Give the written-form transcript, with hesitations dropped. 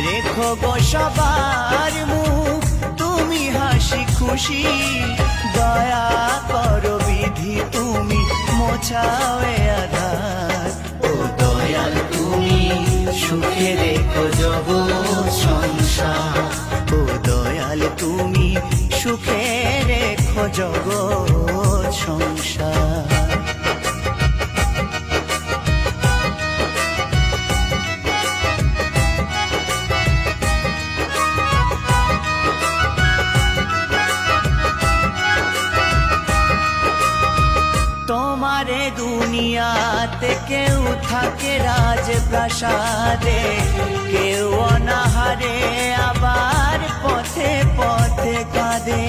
রেখো গো সবার মুখ তুমি হাসি খুশি, দয়া করো বিধি তুমি মোছাও এ আধার। ও দয়াল তুমি সুখে রেখো জগৎ সংসার, ও দয়াল তুমি সুখে রেখো জগৎ সংসার। তোমারে দুনিয়াতে কেউ থাকে রাজপ্রাসাদে, কেউ অনাহারে আবার পথে পথে কাঁদে।